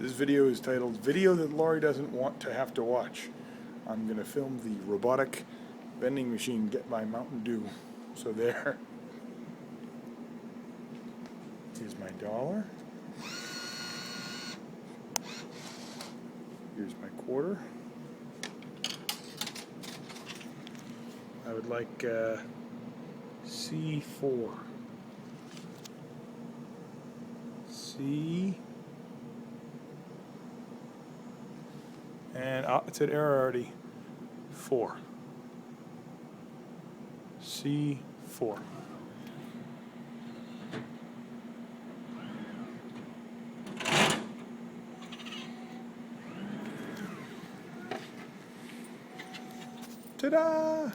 This video is titled Video That Laurie Doesn't Want to Have to Watch. I'm going to film the robotic vending machine get my Mountain Dew. So there. Here's my dollar. Here's my quarter. I would like C4. C. And it said error already. 4. C4. Ta-da!